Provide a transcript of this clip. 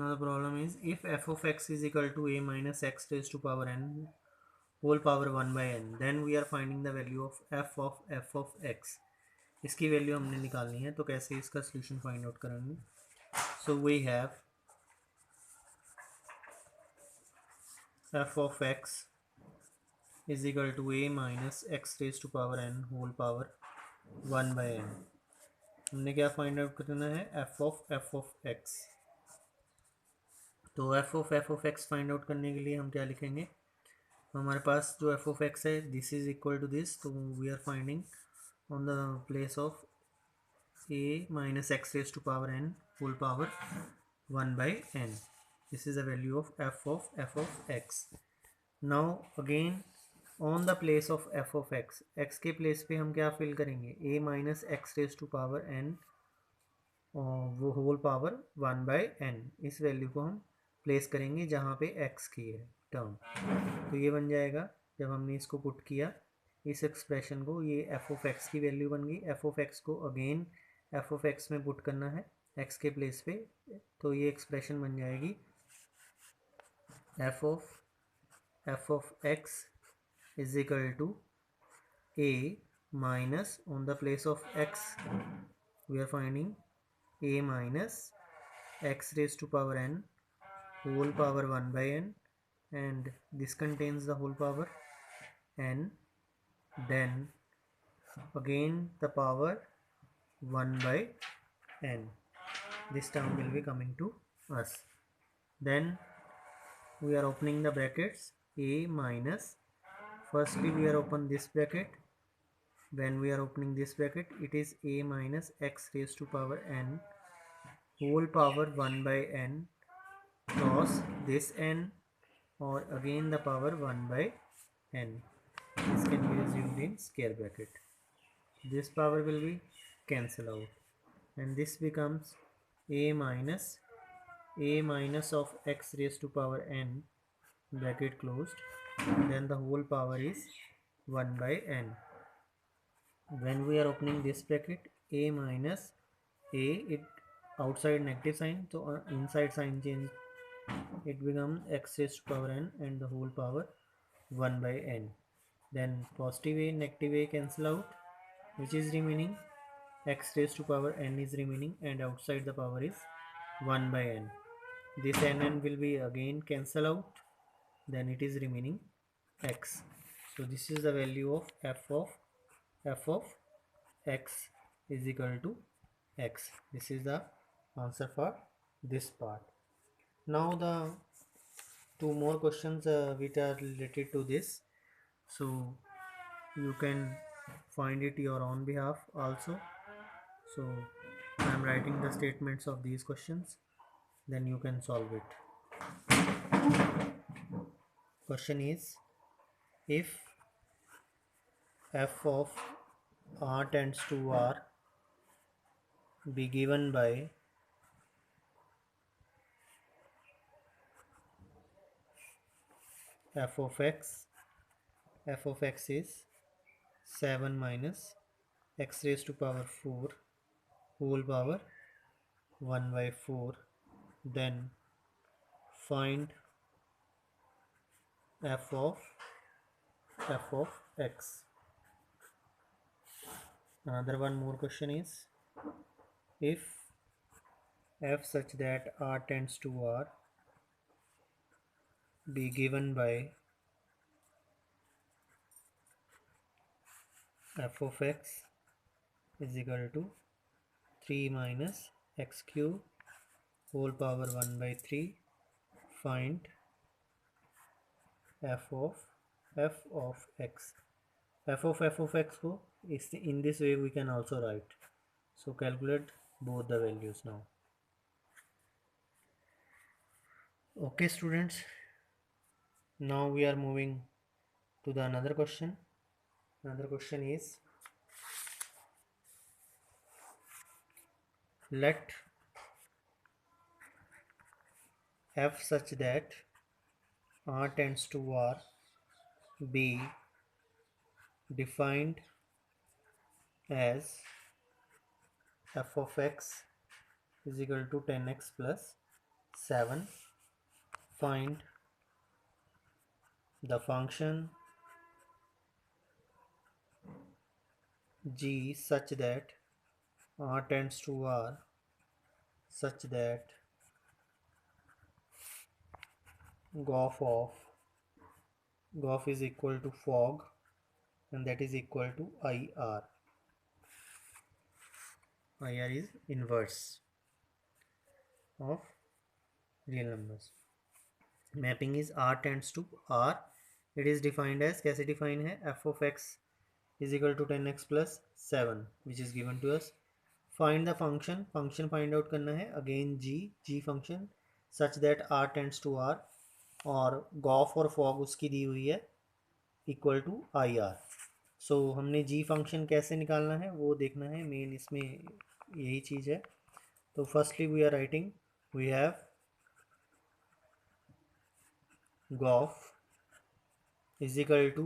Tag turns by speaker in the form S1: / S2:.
S1: Now the problem is if f of x is equal to a minus x raised to power n whole power 1 by n, then we are finding the value of f of x. इसकी value हमने निकालनी है, तो कैसे इसका solution find out करेंगे. So we have f of x is equal to a minus x raised to power n whole power 1 by n. हमने क्या फाइंड आउट करना है, f of x. तो f of x find out करने के लिए हम क्या लिखेंगे, हमारे पास जो f of x है this is equal to this, तो we are finding on the place of a minus x raised to power n whole power 1 by n. This is the value of f of x. Now again on the place of f of x, x के place पे हम क्या fill करेंगे, a minus x raised to power n वो whole power 1 by n. इस value को हम place करेंगे जहाँ पे x की है टर्म, तो ये बन जाएगा. जब हमने इसको पुट किया इस एक्सप्रेशन को, ये f of x की वैल्यू बन गई. f of x को अगेन f of x में पुट करना है x के प्लेस पे, तो ये एक्सप्रेशन बन जाएगी f of x is equal to a minus on the place of x we are finding a minus x raised to power n whole power 1 by n, and this contains the whole power n, then again the power 1 by n. This term will be coming to us. Then we are opening the brackets, a minus, firstly we are open this bracket. When we are opening this bracket, it is a minus x raised to power n whole power 1 by n cross this n, or again the power 1 by n. This can be assumed in square bracket. This power will be cancel out, and this becomes a minus of x raised to power n bracket closed, then the whole power is 1 by n. When we are opening this bracket, a minus a, it outside negative sign, so inside sign change, it becomes x raised to power n and the whole power 1 by n. Then positive a negative a cancel out, which is remaining x raised to power n is remaining, and outside the power is 1 by n. This n will be again cancel out, then it is remaining x. So this is the value of f of x is equal to x. This is the answer for this part. Now the two more questions which are related to this, so you can find it your own behalf also. So I am writing the statements of these questions, then you can solve it. Question is, if f of r tends to r be given by f of x is 7 minus x raised to power 4 whole power 1 by 4, then find f of x. Another one more question is, if f such that r tends to r be given by f of x is equal to 3 minus x cube whole power 1 by 3, find f of x. f of x को in this way we can also write. So calculate both the values now. Okay students, now we are moving to the another question. Another question is, let f such that r tends to r be defined as f of x is equal to 10x plus 7. Find the function g such that r tends to r, such that gof is equal to fog, and that is equal to IR. IR is inverse of real numbers. Mapping is r tends to r. It is defined as, कैसे define है, f of x is equal to 10x plus 7, which is given to us. Find the function find out करना है, again g function such that r tends to r, और gof और fog उसकी दी हुई है equal to IR. सो हमने g function कैसे निकालना है वो देखना है, मेन इसमें यही चीज़ है. तो firstly we are writing, we have gof is equal to